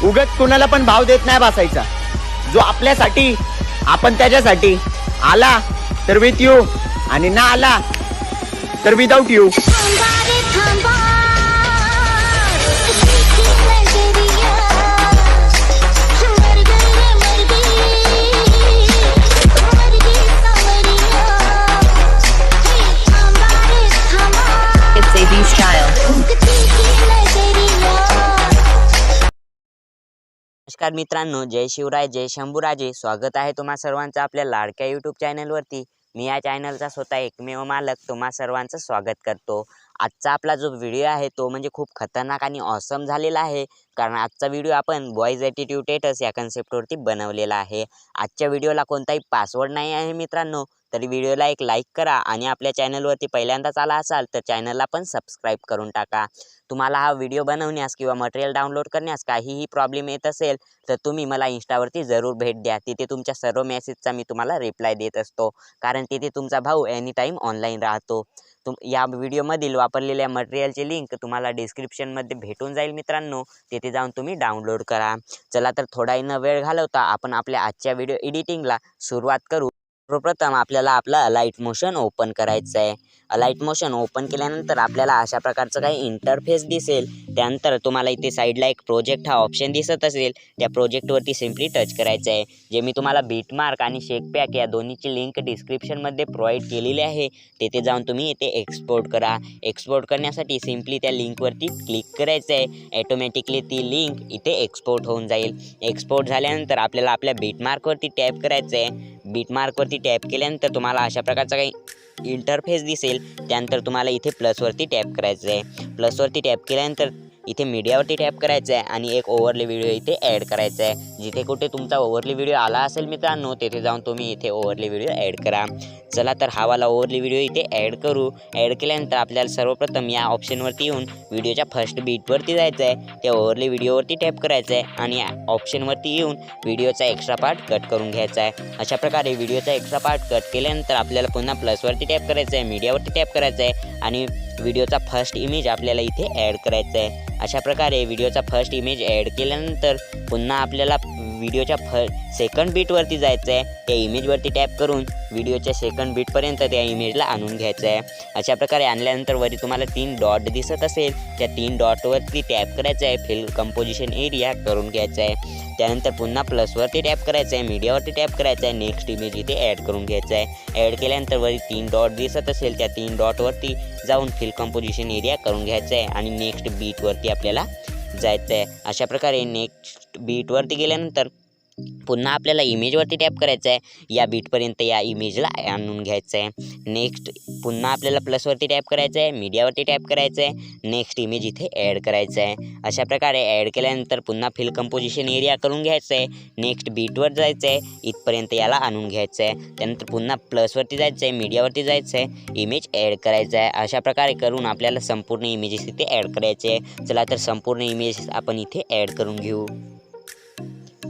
उगत कुणाला पण भाव देत नाही बसायचा. जो आपल्यासाठी आपण त्याच्यासाठी आला तर विथ यू आणि ना आला तर विदाउट यू. नमस्कार मित्रांनो, जय शिवराय, जय शंभूराजे. स्वागत आहे तुम्हा सर्वांचं आपल्या लाडक्या यूट्यूब चॅनलवरती. मी या चॅनलचा स्वतः एकमेव मालक तुम्हा सर्वांचं स्वागत करतो. आजचा आपला जो व्हिडिओ आहे तो म्हणजे खूप खतरनाक आणि ऑसम झालेला आहे. कारण आजचा व्हिडिओ आपण बॉयज ॲटिट्यूड टेटस या कन्सेप्टवरती बनवलेला आहे. आजच्या व्हिडिओला कोणताही पासवर्ड नाही आहे मित्रांनो. तरी व्हिडिओला एक लाईक करा आणि आपल्या चॅनलवरती पहिल्यांदाच आला असाल तर चॅनलला पण सबस्क्राईब करून टाका. तुम्हाला हा व्हिडिओ बनवण्यास किंवा मटेरियल डाउनलोड करण्यास काहीही प्रॉब्लेम येत असेल तर तुम्ही मला इंस्टावरती जरूर भेट द्या. तिथे तुमच्या सर्व मेसेजचा मी तुम्हाला रिप्लाय देत असतो. कारण तिथे तुमचा भाऊ एनी टाईम ऑनलाईन राहतो. या व्हिडिओमधील वापरलेल्या मटेरियलची लिंक तुम्हाला डिस्क्रिप्शनमध्ये भेटून जाईल मित्रांनो. तिथे जाऊन तुम्ही डाउनलोड करा. चला तर थोडाही न वेळ घालवता आपण आपल्या आजच्या व्हिडिओ एडिटिंगला सुरुवात करू. सर्वप्रथम आपल्याला आपला अलाइट मोशन ओपन करायचं आहे. अलाइट मोशन ओपन केल्यानंतर आपल्याला अशा प्रकारचं काही इंटरफेस दिसेल. त्यानंतर तुम्हाला इथे साईडला एक प्रोजेक्ट हा ऑप्शन दिसत असेल. त्या प्रोजेक्टवरती सिम्पली टच करायचं आहे. जे मी तुम्हाला बीटमार्क आणि शेकपॅक या दोन्हीची लिंक डिस्क्रिप्शनमध्ये प्रोव्हाइड केलेली आहे. तिथे जाऊन तुम्ही इथे एक्सपोर्ट करा. एक्सपोर्ट करण्यासाठी सिम्पली त्या लिंकवरती क्लिक करायचं आहे. ॲटोमॅटिकली ती लिंक इथे एक्सपोर्ट होऊन जाईल. एक्सपोर्ट झाल्यानंतर आपल्याला आपल्या बीटमार्कवरती टॅप करायचं आहे. बीटमार्कवरती टॅप केल्यानंतर तुम्हाला अशा प्रकारचा काही इंटरफेस दिसेल. त्यानंतर तुम्हाला इथे प्लसवरती टॅप करायचं आहे. प्लसवरती टॅप केल्यानंतर इथे मीडियावरती टॅप करायचं आहे आणि एक ओव्हरले व्हिडिओ इथे ॲड करायचा आहे. जिथे कुठे तुमचा ओव्हरले व्हिडिओ आला असेल मित्रांनो तिथे जाऊन तुम्ही इथे ओव्हरले व्हिडिओ ॲड करा. चला तर हा वाला ओव्हरले व्हिडिओ इथे ॲड करू. ॲड केल्यानंतर आपल्याला सर्वप्रथम या ऑप्शनवरती येऊन व्हिडिओच्या फर्स्ट बीटवरती जायचं आहे. त्या ओव्हरले व्हिडिओवरती टॅप करायचं आहे आणि या ऑप्शनवरती येऊन व्हिडिओचा एक्स्ट्रा पार्ट कट करून घ्यायचा आहे. अशा प्रकारे व्हिडिओचा एक्स्ट्रा पार्ट कट केल्यानंतर आपल्याला पुन्हा प्लसवरती टॅप करायचं आहे. मीडियावरती टॅप करायचं आहे आणि व्हिडिओचा फर्स्ट इमेज आपल्याला इथे ॲड करायचा आहे. अशा प्रकारे व्हिडिओचा फर्स्ट इमेज ॲड केल्यानंतर पुन्हा आपल्याला व्हिडिओच्या सेकंड बीटवरती जायचं आहे. त्या इमेजवरती टॅप करून व्हिडिओच्या सेकंड बीटपर्यंत त्या इमेजला आणून घ्यायचं आहे. अशा प्रकारे आणल्यानंतर वरी तुम्हाला 3 डॉट दिसत असेल. त्या 3 डॉटवरती टॅप करायचं आहे. फिल कंपोजिशन एरिया करून घ्यायचं आहे. त्यानंतर पुन्हा प्लसवरती टॅप करायचं आहे. मीडियावरती टॅप करायचं आहे. नेक्स्ट इमेज इथे ॲड करून घ्यायचं आहे. ॲड केल्यानंतर वरी 3 डॉट दिसत असेल. त्या 3 डॉटवरती जाऊन फिल कंपोजिशन एरिया करून घ्यायचं आहे आणि नेक्स्ट बीटवरती आपल्याला जायचं आहे. अशा प्रकारे नेक्स्ट बीटवरती गेल्यानंतर पुन्हा आपल्याला इमेजवरती टॅप करायचं आहे. या बीटपर्यंत या इमेजला आणून घ्यायचं आहे. नेक्स्ट पुन्हा आपल्याला प्लसवरती टॅप करायचं आहे. मीडियावरती टॅप करायचं आहे. नेक्स्ट इमेज इथे ॲड करायचं आहे. अशा प्रकारे ॲड केल्यानंतर पुन्हा फिल कंपोजिशन एरिया करून घ्यायचं आहे. नेक्स्ट बीटवर जायचं आहे. इथपर्यंत याला आणून घ्यायचं आहे. त्यानंतर पुन्हा प्लसवरती जायचं आहे. मीडियावरती जायचं आहे. इमेज ॲड करायचं आहे. अशा प्रकारे करून आपल्याला संपूर्ण इमेजेस इथे ॲड करायचे आहे. चला तर संपूर्ण इमेजेस आपण इथे ॲड करून घेऊ.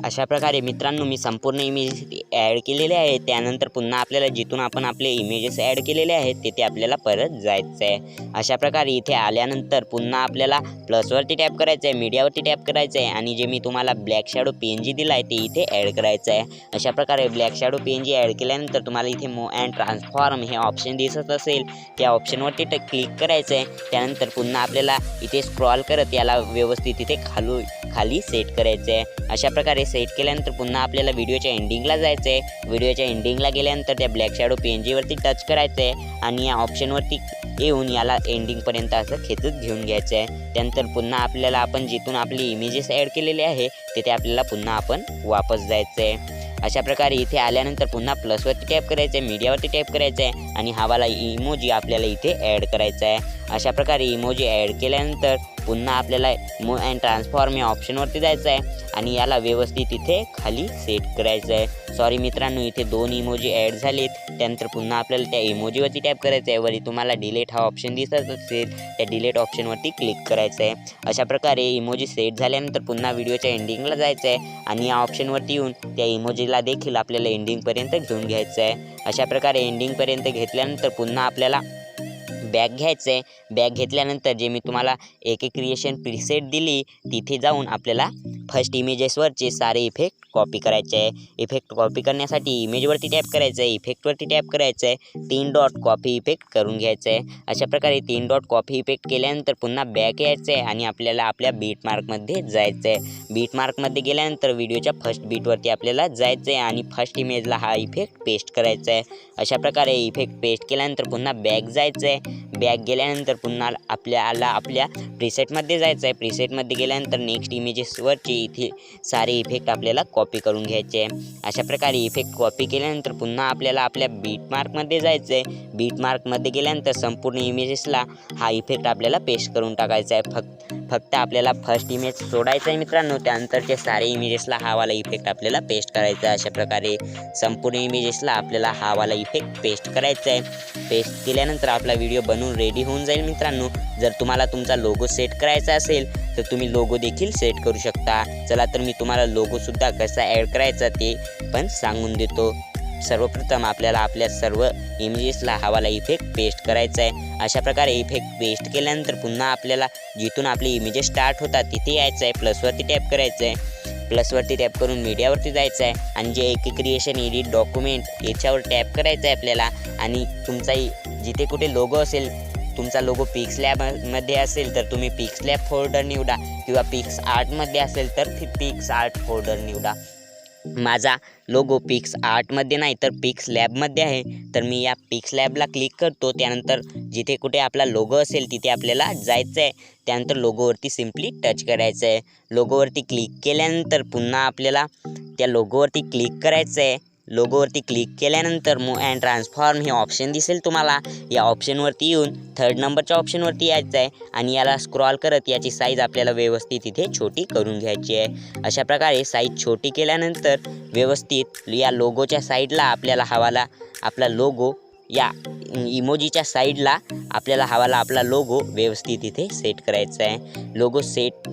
अशा प्रकारे मित्रांनो मी संपूर्ण इमेजेस ॲड केलेले आहेत. त्यानंतर पुन्हा आपल्याला जिथून आपण आपले इमेजेस ॲड केलेले आहेत तिथे आपल्याला परत जायचं आहे. अशा प्रकारे इथे आल्यानंतर पुन्हा आपल्याला प्लसवरती टॅप करायचं आहे. मीडियावरती टॅप करायचं आहे आणि जे मी तुम्हाला ब्लॅक शॅडो PNG दिला आहे ते इथे ॲड करायचं आहे. अशा प्रकारे ब्लॅक शॅडो PNG ॲड केल्यानंतर तुम्हाला इथे मूव अँड ट्रान्सफॉर्म हे ऑप्शन दिसत असेल. त्या ऑप्शनवरती क्लिक करायचं आहे. त्यानंतर पुन्हा आपल्याला इथे स्क्रॉल करत याला व्यवस्थित इथे खाली सेट करायचं आहे. अशा प्रकारे सेट केल्यानंतर पुन्हा आपल्याला व्हिडिओच्या एंडिंगला जायचं आहे. व्हिडिओच्या एंडिंगला गेल्यानंतर त्या ब्लॅक शॅडो PNG वरती टच करायचं आहे आणि या ऑप्शनवरती येऊन याला एंडिंगपर्यंत असं खेचत घेऊन घ्यायचं आहे. त्यानंतर पुन्हा आपल्याला आपण जिथून आपली इमेजेस ॲड केलेले आहे तिथे आपल्याला पुन्हा आपण वापस जायचं आहे. अशा प्रकारे इथे आल्यानंतर पुन्हा प्लसवरती टॅप करायचं आहे. मीडियावरती टॅप करायचं आहे आणि हा वाला इमोजी आपल्याला इथे ॲड करायचा आहे. अशा प्रकारे इमोजी ॲड केल्यानंतर पुन्हा आपल्याला मूव अँड ट्रान्सफॉर्म या ऑप्शनवरती जायचं आहे आणि याला व्यवस्थित इथे खाली सेट करायचं आहे. सॉरी मित्रांनो इथे 2 इमोजी ॲड झालेत. त्यानंतर पुन्हा आपल्याला त्या इमोजीवरती टॅप करायचं आहे. वरी तुम्हाला डिलीट हा ऑप्शन दिसत असेल त्या डिलीट ऑप्शनवरती क्लिक करायचं आहे. अशा प्रकारे इमोजी सेट झाल्यानंतर पुन्हा व्हिडिओच्या एंडिंगला जायचं आहे आणि या ऑप्शनवरती येऊन त्या इमोजीला देखील आपल्याला एंडिंगपर्यंत घेऊन घ्यायचं आहे. अशा प्रकारे एंडिंगपर्यंत घेतल्यानंतर पुन्हा आपल्याला बॅग घ्यायचं आहे. बॅग घेतल्यानंतर जे मी तुम्हाला एक क्रिएशन प्रीसेट दिली तिथे जाऊन आपल्याला फर्स्ट इमेजेसवरचे सारे इफेक्ट कॉपी करायचे आहे. इफेक्ट कॉपी करण्यासाठी इमेजवरती टॅप करायचं आहे, इफेक्टवरती टॅप करायचं आहे, 3 डॉट कॉपी इफेक्ट करून घ्यायचं आहे. अशा प्रकारे 3 डॉट कॉपी इफेक्ट केल्यानंतर पुन्हा बॅक यायचं आहे आणि आपल्याला आपल्या बीटमार्कमध्ये जायचं आहे. बीटमार्कमध्ये गेल्यानंतर व्हिडिओच्या फर्स्ट बीटवरती आपल्याला जायचं आहे आणि फर्स्ट इमेजला हा इफेक्ट पेस्ट करायचा आहे. अशा प्रकारे इफेक्ट पेस्ट केल्यानंतर पुन्हा बॅक जायचं आहे. बॅक गेल्यानंतर पुन्हा आपल्याला आपल्या प्रीसेटमध्ये जायचं आहे. प्रीसेटमध्ये गेल्यानंतर नेक्स्ट इमेजेसवरचे इथे सारे इफेक्ट आपल्याला कॉपी करून घ्यायचे आहे. अशा प्रकारे इफेक्ट कॉपी केल्यानंतर पुन्हा आपल्याला आपल्या बीटमार्कमध्ये जायचं आहे. बीटमार्कमध्ये गेल्यानंतर संपूर्ण इमेजेसला हा इफेक्ट आपल्याला पेस्ट करून टाकायचा आहे. फक्त आपल्याला फर्स्ट इमेज सोडायचं आहे मित्रांनो, त्यानंतरचे सारे इमेजेसला हा वाला इफेक्ट आपल्याला पेस्ट करायचा आहे. अशा प्रकारे संपूर्ण इमेजेसला आपल्याला हा वाला इफेक्ट पेस्ट करायचा आहे. पेस्ट केल्यानंतर आपला व्हिडिओ बनवून रेडी होऊन जाईल मित्रांनो. जर तुम्हाला तुमचा लोगो सेट करायचा असेल तर तुम्ही लोगो देखील सेट करू शकता. चला तर मी तुम्हाला लोगोसुद्धा कसा ॲड करायचा ते पण सांगून देतो. सर्वप्रथम आपल्याला आपल्या सर्व इमेजेसला हा वाला इफेक्ट पेस्ट करायचा आहे. अशा प्रकारे इफेक्ट पेस्ट केल्यानंतर पुन्हा आपल्याला जिथून आपले इमेजेस स्टार्ट होतात तिथे यायचं आहे. प्लसवरती टॅप करायचं आहे. प्लसवरती टॅप करून मीडियावरती जायचं आहे आणि जे एक क्रिएशन एडिट डॉक्युमेंट याच्यावर टॅप करायचं आहे आपल्याला. आणि तुमचा जिथे कुठे लोगो असेल, तुमचा लोगो पिक्सलॅबमध्ये असेल तर तुम्ही पिक्सलॅब फोल्डर निवडा किंवा पिक्स आर्टमध्ये असेल तर पिक्स आर्ट फोल्डर निवडा. माझा लोगो पिक्स आर्टमध्ये नाही तर पिक्स लॅबमध्ये आहे, तर मी या पिक्स लॅबला क्लिक करतो. त्यानंतर जिथे कुठे आपला लोगो असेल तिथे आपल्याला जायचं आहे. त्यानंतर लोगोवरती सिम्पली टच करायचं आहे. लोगोवरती क्लिक केल्यानंतर पुन्हा आपल्याला त्या लोगोवरती क्लिक करायचं आहे. लोगोवरती क्लिक केल्यानंतर मूव्ह अँड ट्रान्सफॉर्म हे ऑप्शन दिसेल तुम्हाला. या ऑप्शनवरती येऊन 3rd नंबरच्या ऑप्शनवरती यायचं आहे आणि याला स्क्रॉल करत याची साईज आपल्याला व्यवस्थित इथे छोटी करून घ्यायची आहे. अशा प्रकारे साईज छोटी केल्यानंतर व्यवस्थित या लोगोच्या साईडला आपल्याला हवाला आपला लोगो, या इमोजीच्या साईडला आपल्याला हवाला आपला लोगो व्यवस्थित इथे सेट करायचा आहे. लोगो सेट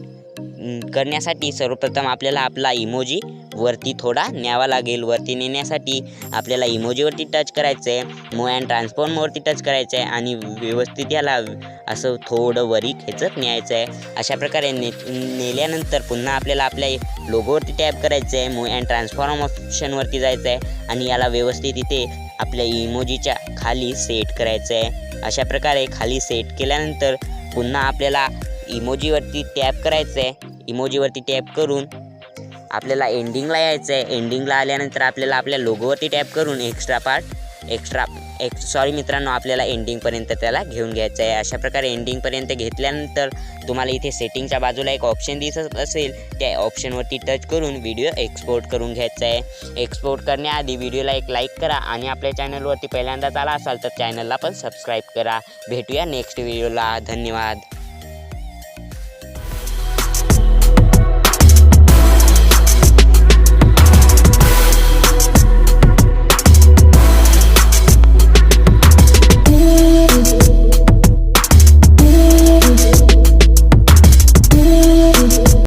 करण्यासाठी सर्वप्रथम आपल्याला आपला इमोजी वरती थोडा न्यावा लागेल. वरती नेण्यासाठी आपल्याला इमोजीवरती टच करायचं आहे, मूव्ह अँड ट्रान्सफॉर्मवरती टच करायचं आहे आणि व्यवस्थित याला असं थोडं वरी खेचत न्यायचं आहे. अशा प्रकारे नेल्यानंतर पुन्हा आपल्याला आपल्या लोगोवरती टॅप करायचं आहे, मूव्ह अँड ट्रान्सफॉर्म ऑप्शनवरती जायचं आहे आणि याला व्यवस्थित इथे आपल्या इमोजीच्या खाली सेट करायचं आहे. अशा प्रकारे खाली सेट केल्यानंतर पुन्हा आपल्याला इमोजीवरती टॅप करायचं आहे. इमोजीवरती टॅप करून आपल्याला एंडिंगला यायचं आहे. एंडिंगला आल्यानंतर आपल्याला आपल्या लोगोवरती टॅप करून सॉरी मित्रांनो, आपल्याला एंडिंगपर्यंत त्याला घेऊन घ्यायचं आहे. अशा प्रकारे एंडिंगपर्यंत घेतल्यानंतर तुम्हाला इथे सेटिंगच्या बाजूला एक ऑप्शन दिसत असेल, त्या ऑप्शनवरती टच करून व्हिडिओ एक्सपोर्ट करून घ्यायचा आहे. एक्सपोर्ट करण्याआधी व्हिडिओला एक लाईक करा आणि आपल्या चॅनलवरती पहिल्यांदाच आला असाल तर चॅनलला पण सबस्क्राईब करा. भेटूया नेक्स्ट व्हिडिओला. धन्यवाद.